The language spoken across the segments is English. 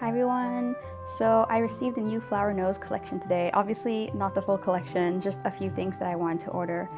Hi everyone! So I received a new flower nose collection today. Obviously not the full collection, just a few things that I wanted to order.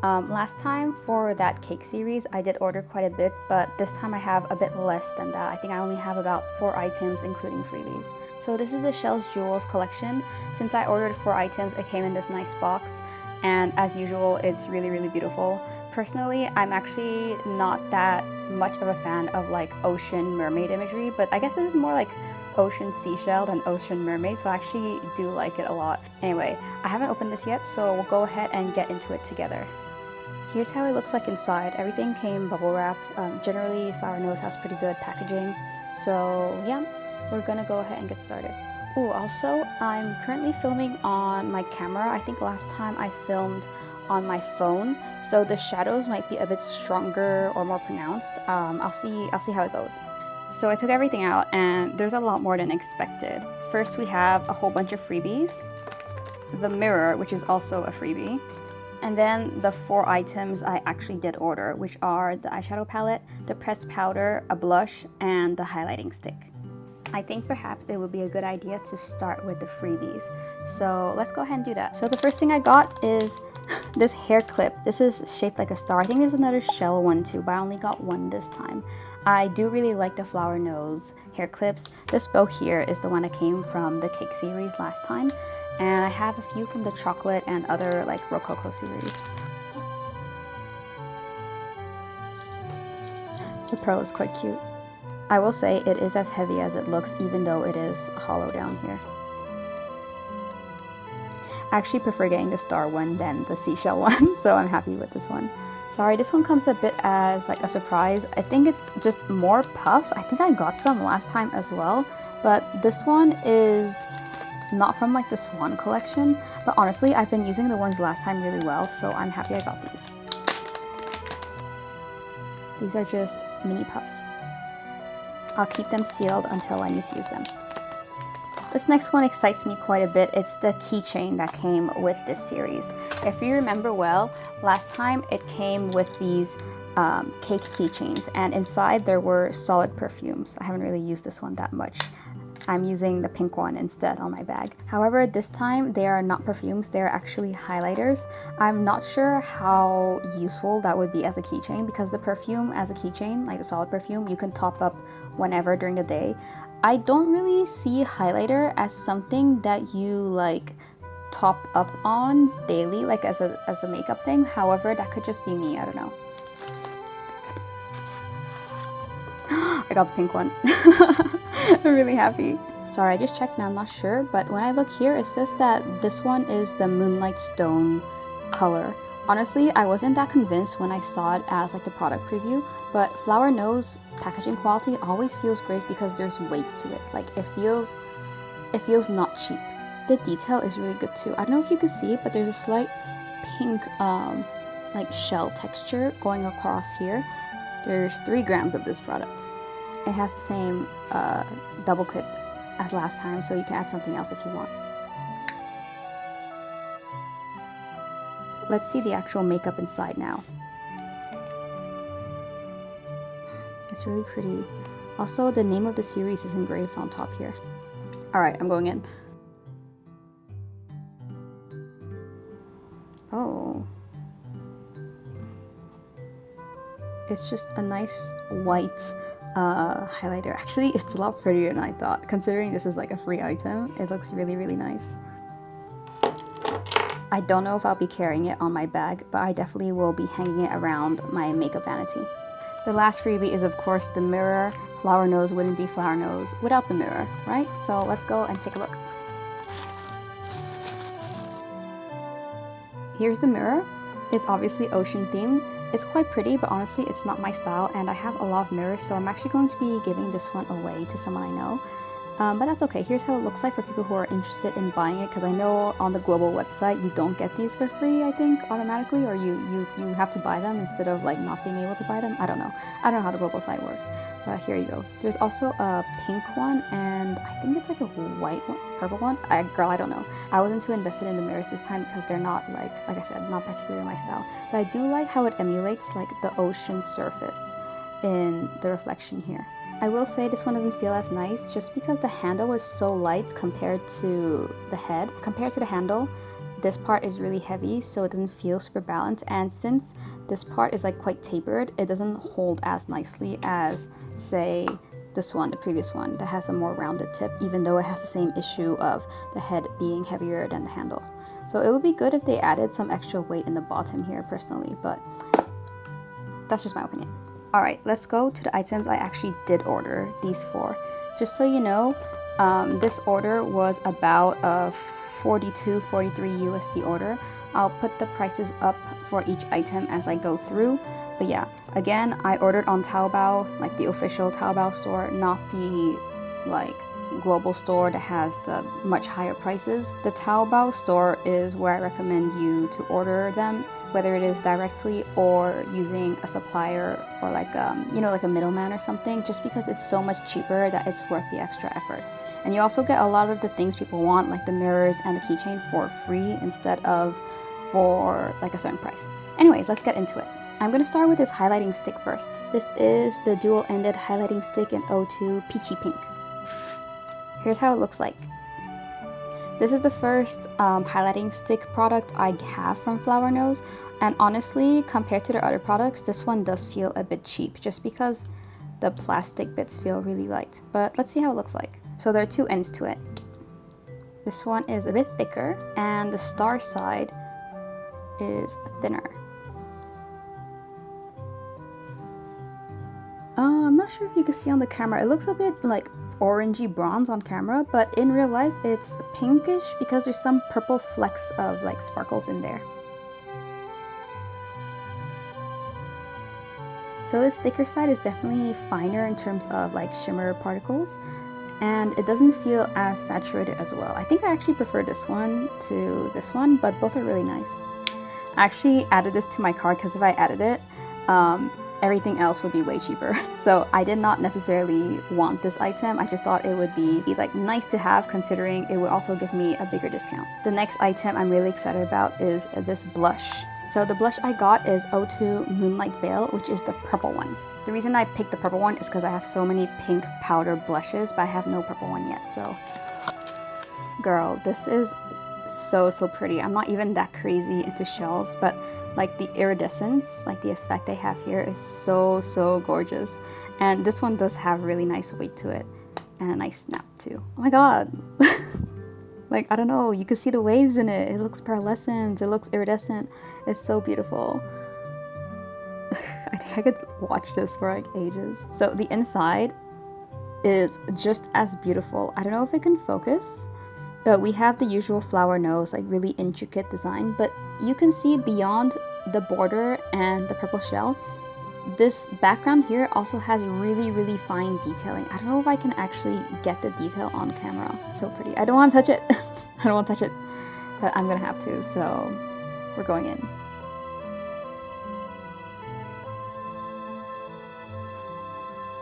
Last time for that cake series I did order quite a bit, but this time I have a bit less than that. I think I only have about 4 items including freebies. So this is the Shells Jewels collection. Since I ordered 4 items, it came in this nice box, and as usual it's really beautiful. Personally, I'm actually not that much of a fan of like ocean mermaid imagery, but I guess this is more like ocean seashell than ocean mermaid, so I actually do like it a lot. Anyway, I haven't opened this yet, so we'll go ahead and get into it together. Here's how it looks like inside. Everything came bubble wrapped. Generally, Flower Nose has pretty good packaging, so yeah, we're gonna go ahead and get started. Ooh, also, I'm currently filming on my camera. I think last time I filmed on my phone, so the shadows might be a bit stronger or more pronounced. I'll see how it goes. So I took everything out, and there's a lot more than expected. First, we have a whole bunch of freebies, the mirror, which is also a freebie, and then the 4 items I actually did order, which are the eyeshadow palette, the pressed powder, a blush, and the highlighting stick. I think perhaps it would be a good idea to start with the freebies. So let's go ahead and do that. So the first thing I got is this hair clip. This is shaped like a star. I think there's another shell one too, but I only got one this time. I do really like the Flower Nose hair clips. This bow here is the one that came from the cake series last time, and I have a few from the chocolate and other like Rococo series. The pearl is quite cute. I will say it is as heavy as it looks, even though it is hollow down here. I actually prefer getting the star one than the seashell one, so I'm happy with this one. Sorry, this one comes a bit as like a surprise. I think it's just more puffs. I think I got some last time as well, but this one is not from like the Swan collection, but honestly I've been using the ones last time really well, so I'm happy I got these. These are just mini puffs. I'll keep them sealed until I need to use them. This next one excites me quite a bit. It's the keychain that came with this series. If you remember well, last time it came with these cake keychains, and inside there were solid perfumes. I haven't really used this one that much. I'm using the pink one instead on my bag. However, this time they are not perfumes, they are actually highlighters. I'm not sure how useful that would be as a keychain, because the perfume as a keychain, like the solid perfume, you can top up whenever during the day. I don't really see highlighter as something that you like top up on daily, like as a makeup thing. However, that could just be me, I don't know. I got the pink one. I'm really happy. Sorry, I just checked and I'm not sure, but when I look here, it says that this one is the Moonlight Stone color. Honestly, I wasn't that convinced when I saw it as like the product preview, but Flower Nose packaging quality always feels great because there's weight to it. Like it feels not cheap. The detail is really good too. I don't know if you can see it, but there's a slight pink like shell texture going across here. There's 3 grams of this product. It has the same double clip as last time, so you can add something else if you want. Let's see the actual makeup inside now. It's really pretty. Also, the name of the series is engraved on top here. Alright, I'm going in. Oh. It's just a nice white highlighter. Actually, it's a lot prettier than I thought. Considering this is like a free item, it looks really nice. I don't know if I'll be carrying it on my bag, but I definitely will be hanging it around my makeup vanity. The last freebie is of course the mirror. Flower Nose wouldn't be Flower Nose without the mirror, right? So let's go and take a look. Here's the mirror. It's obviously ocean themed. It's quite pretty, but honestly it's not my style, and I have a lot of mirrors, so I'm actually going to be giving this one away to someone I know. But that's okay. Here's how it looks like for people who are interested in buying it, because I know on the global website you don't get these for free, I think, automatically, or you have to buy them instead of like not being able to buy them. I don't know how the global site works, but here you go. There's also a pink one, and I think it's like a white one, purple one. Girl, I don't know. I wasn't too invested in the mirrors this time because they're not like I said, not particularly my style, but I do like how it emulates like the ocean surface in the reflection here. I will say this one doesn't feel as nice just because the handle is so light compared to the head. Compared to the handle, this part is really heavy, so it doesn't feel super balanced, and since this part is like quite tapered, it doesn't hold as nicely as, say, this one, the previous one, that has a more rounded tip, even though it has the same issue of the head being heavier than the handle. So it would be good if they added some extra weight in the bottom here personally, but that's just my opinion. Alright, let's go to the items I actually did order, these 4. Just so you know, this order was about a 42, 43 USD order. I'll put the prices up for each item as I go through. But yeah, again, I ordered on Taobao, like the official Taobao store, not the like global store that has the much higher prices. The Taobao store is where I recommend you to order them, whether it is directly or using a supplier or like you know, like a middleman or something, just because it's so much cheaper that it's worth the extra effort. And you also get a lot of the things people want, like the mirrors and the keychain, for free instead of for like a certain price. Anyways, let's get into it. I'm going to start with this highlighting stick first. This is the dual-ended highlighting stick in Awooooo Peachy Pink. Here's how it looks like. This is the first highlighting stick product I have from Flower Nose, and honestly, compared to their other products, this one does feel a bit cheap just because the plastic bits feel really light. But let's see how it looks like. So there are 2 ends to it. This one is a bit thicker, and the star side is thinner. I'm not sure if you can see on the camera, it looks a bit like orangey bronze on camera, but in real life it's pinkish because there's some purple flecks of like sparkles in there. So this thicker side is definitely finer in terms of like shimmer particles, and it doesn't feel as saturated as well. I think I actually prefer this one to this one, but both are really nice. I actually added this to my cart because if I added it, everything else would be way cheaper. So I did not necessarily want this item. I just thought it would be like nice to have, considering it would also give me a bigger discount. The next item I'm really excited about is this blush. So the blush I got is Awooooo Moonlight Veil, which is the purple one. The reason I picked the purple one is because I have so many pink powder blushes, but I have no purple one yet. So girl, this is so pretty. I'm not even that crazy into shells, but like the iridescence, like the effect they have here is so gorgeous. And this one does have really nice weight to it and a nice snap too. Oh my god. Like, I don't know, you can see the waves in it. It looks pearlescent, it looks iridescent. It's so beautiful. I think I could watch this for like ages. So the inside is just as beautiful. I don't know if it can focus, but we have the usual Flower Nose, like really intricate design, but you can see beyond the border and the purple shell, this background here also has really fine detailing. I don't know if I can actually get the detail on camera. So pretty. I don't want to touch it. I don't want to touch it, but I'm gonna have to, so we're going in.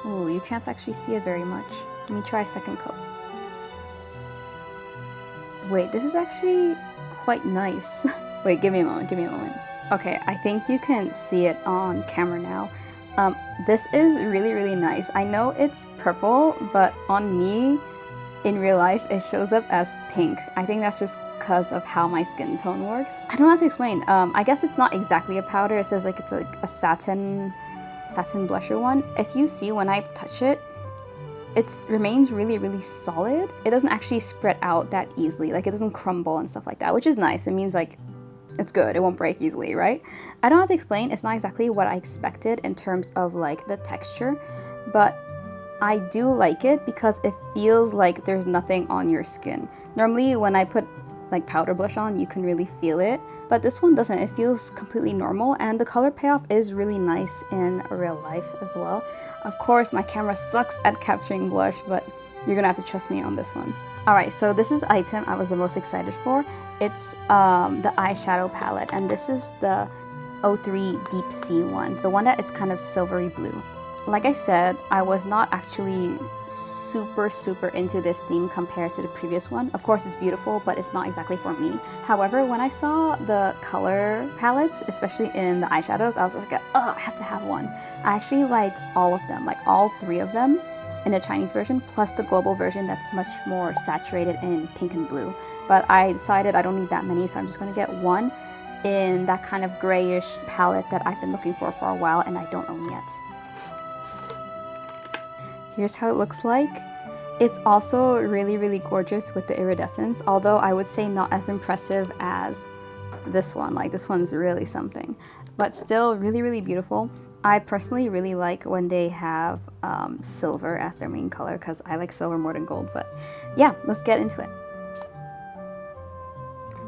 Ooh, you can't actually see it very much. Let me try a second coat. Wait, this is actually quite nice. Wait, give me a moment. Okay, I think you can see it on camera now. This is really nice. I know it's purple, but on me, in real life, it shows up as pink. I think that's just because of how my skin tone works. I don't know how to explain. I guess it's not exactly a powder. It says like it's like a satin blusher one. If you see when I touch it, it remains really solid. It doesn't actually spread out that easily. Like it doesn't crumble and stuff like that, which is nice. It means like it's good. It won't break easily, right? I don't know how to explain. It's not exactly what I expected in terms of like the texture, but I do like it because it feels like there's nothing on your skin. Normally when I put like powder blush on, you can really feel it, but this one doesn't. It feels completely normal, and the color payoff is really nice in real life as well. Of course, my camera sucks at capturing blush, but you're gonna have to trust me on this one. Alright, so this is the item I was the most excited for. It's the eyeshadow palette, and this is the 03 Deep Sea one, the one that it's kind of silvery blue. Like I said, I was not actually super into this theme compared to the previous one. Of course, it's beautiful, but it's not exactly for me. However, when I saw the color palettes, especially in the eyeshadows, I was just like, oh, I have to have one. I actually liked all of them, like all 3 of them. in the Chinese version, plus the global version that's much more saturated in pink and blue. But I decided I don't need that many, so I'm just going to get one in that kind of grayish palette that I've been looking for a while and I don't own yet. Here's how it looks like. It's also really, really gorgeous with the iridescence, although I would say not as impressive as this one. Like, this one's really something, but still really, really beautiful. I personally really like when they have silver as their main color, because I like silver more than gold. But yeah, let's get into it.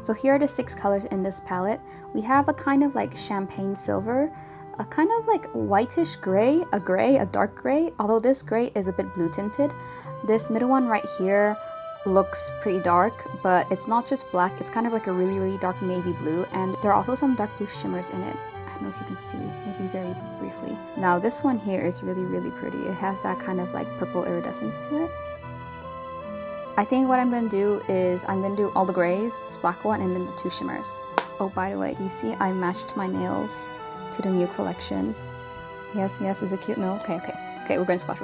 So here are the 6 colors in this palette. We have a kind of like champagne silver, a kind of like whitish gray, a dark gray, although this gray is a bit blue tinted. This middle one right here looks pretty dark, but it's not just black, it's kind of like a really, really dark navy blue, and there are also some dark blue shimmers in it. I don't know if you can see, maybe very briefly. Now this one here is really, really pretty. It has that kind of like purple iridescence to it. I think what I'm going to do is I'm going to do all the grays, this black one, and then the 2 shimmers. Oh, by the way, do you see I matched my nails to the new collection? Yes, yes, is it cute? No? Okay, we're going to swatch,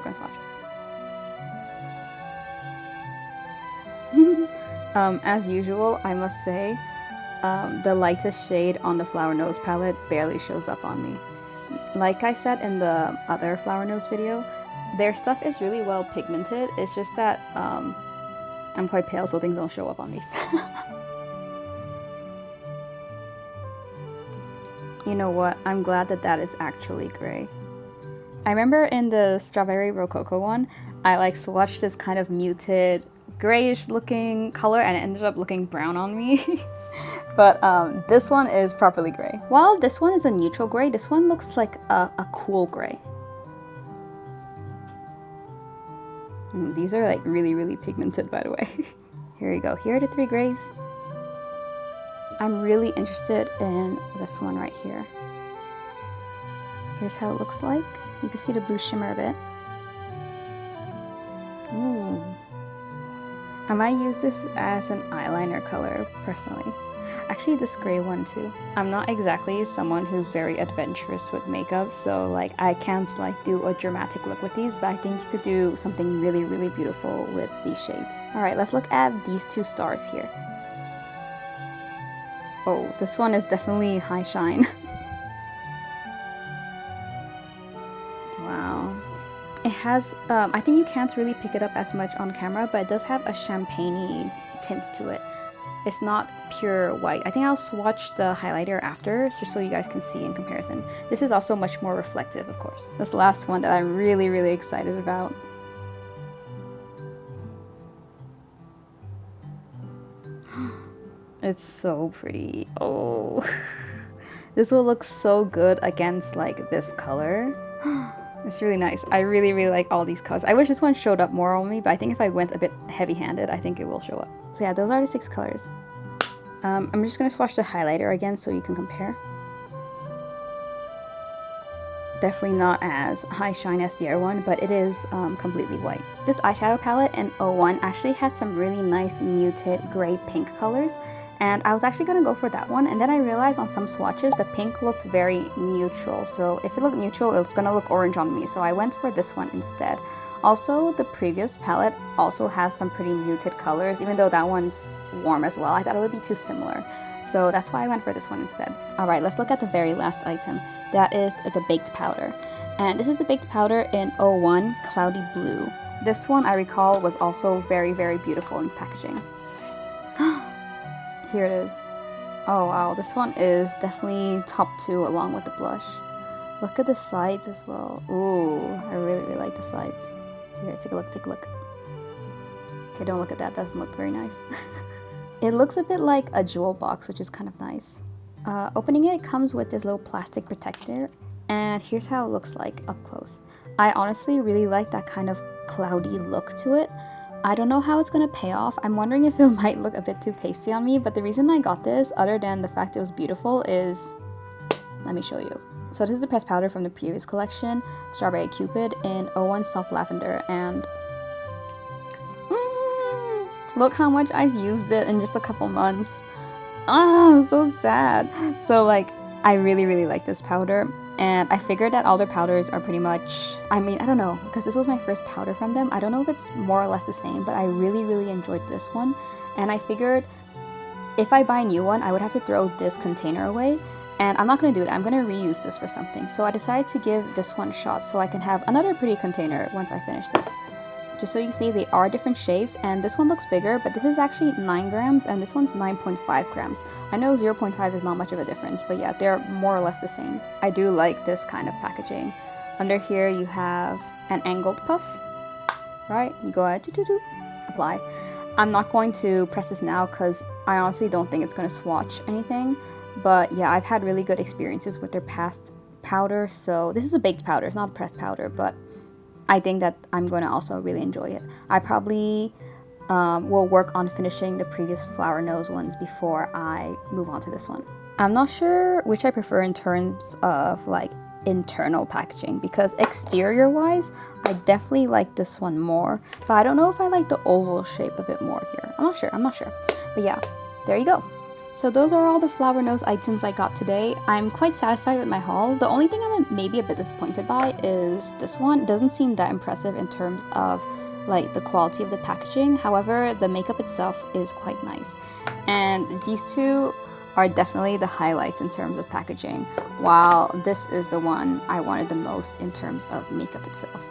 as usual, I must say, the lightest shade on the Flower Nose palette barely shows up on me. Like I said in the other Flower Nose video, their stuff is really well pigmented. It's just that I'm quite pale, so things don't show up on me. You know what? I'm glad that that is actually gray. I remember in the Strawberry Rococo one, I like swatched this kind of muted grayish looking color and it ended up looking brown on me. But this one is properly gray. While this one is a neutral gray, this one looks like a cool gray. These are like really, really pigmented, by the way. Here we go. Here are the 3 grays. I'm really interested in this one right here. Here's how it looks like. You can see the blue shimmer a bit. Ooh. I might use this as an eyeliner color, personally. Actually, this gray one too. I'm not exactly someone who's very adventurous with makeup, so like I can't like do a dramatic look with these, but I think you could do something really, really beautiful with these shades. Alright, let's look at these 2 stars here. Oh, this one is definitely high shine. Wow. It has, I think you can't really pick it up as much on camera, but it does have a champagne-y tint to it. It's not pure white. I think I'll swatch the highlighter after, just so you guys can see in comparison. This is also much more reflective, of course. This last one that I'm really, really excited about. It's so pretty. Oh, this will look so good against like this color. It's really nice. I really, really like all these colors. I wish this one showed up more on me, but I think if I went a bit heavy-handed, I think it will show up. So yeah, those are the 6 colors. I'm just gonna swatch the highlighter again so you can compare. Definitely not as high shine as the other one, but it is completely white. This eyeshadow palette in 01 actually has some really nice muted gray pink colors, and I was actually gonna go for that one, and then I realized on some swatches the pink looked very neutral, so if it looked neutral it's gonna look orange on me, so I went for this one instead. Also, the previous palette also has some pretty muted colors, even though that one's warm as well. I thought it would be too similar, so that's why I went for this one instead. Alright, let's look at the very last item. That is the baked powder, and this is the baked powder in 01 Cloudy Blue. This one I recall was also very, very beautiful in packaging. Here it is. Oh wow, this one is definitely top 2 along with the blush. Look at the sides as well. Ooh, I really, really like the sides. Here, take a look, take a look. Okay, don't look at that, that doesn't look very nice. It looks a bit like a jewel box, which is kind of nice. Opening it comes with this little plastic protector, and here's how it looks like up close. I honestly really like that kind of cloudy look to it. I don't know how it's gonna pay off. I'm wondering if it might look a bit too pasty on me, but the reason I got this, other than the fact it was beautiful, is... let me show you. So this is the pressed powder from the previous collection, Strawberry Cupid in 01 Soft Lavender, and... look how much I've used it in just a couple months. Ah, I'm so sad. So like, I really, really like this powder. And I figured that all their powders are pretty much, I mean, I don't know, because this was my first powder from them. I don't know if it's more or less the same, but I really enjoyed this one. And I figured if I buy a new one, I would have to throw this container away. And I'm not going to do it. I'm going to reuse this for something. So I decided to give this one a shot so I can have another pretty container once I finish this. Just so you see, they are different shapes, and this one looks bigger, but this is actually 9 grams and this one's 9.5 grams. I know 0.5 is not much of a difference, but yeah, they're more or less the same. I do like this kind of packaging. Under here you have an angled puff, right? You go ahead, apply. I'm not going to press this now because I honestly don't think it's going to swatch anything, but yeah, I've had really good experiences with their past powder, so this is a baked powder, it's not a pressed powder, but I think that I'm going to also really enjoy it. I probably will work on finishing the previous flower nose ones before I move on to this one. I'm not sure which I prefer in terms of like internal packaging, because exterior wise I definitely like this one more, but I don't know if I like the oval shape a bit more here. I'm not sure, but yeah, there you go. So those are all the flower nose items I got today. I'm quite satisfied with my haul. The only thing I'm maybe a bit disappointed by is this one. It doesn't seem that impressive in terms of like the quality of the packaging. However, the makeup itself is quite nice. And these two are definitely the highlights in terms of packaging, while this is the one I wanted the most in terms of makeup itself.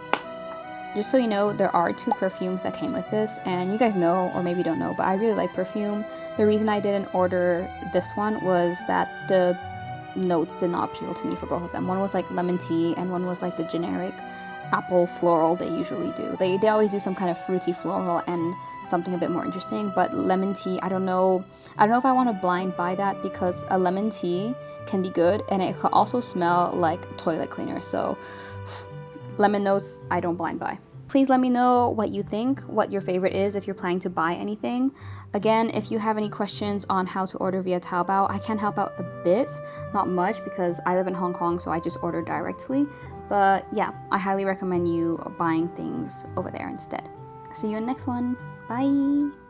Just so you know, there are 2 perfumes that came with this, and you guys know, or maybe don't know, but I really like perfume. The reason I didn't order this one was that the notes did not appeal to me for both of them. One was like lemon tea, and one was like the generic apple floral they usually do. They always do some kind of fruity floral and something a bit more interesting, but lemon tea, I don't know if I want to blind buy that, because a lemon tea can be good, and it could also smell like toilet cleaner, so lemon notes, I don't blind buy. Please let me know what you think, what your favorite is if you're planning to buy anything. Again, if you have any questions on how to order via Taobao, I can help out a bit, not much, because I live in Hong Kong, so I just order directly. But yeah, I highly recommend you buying things over there instead. See you in the next one. Bye!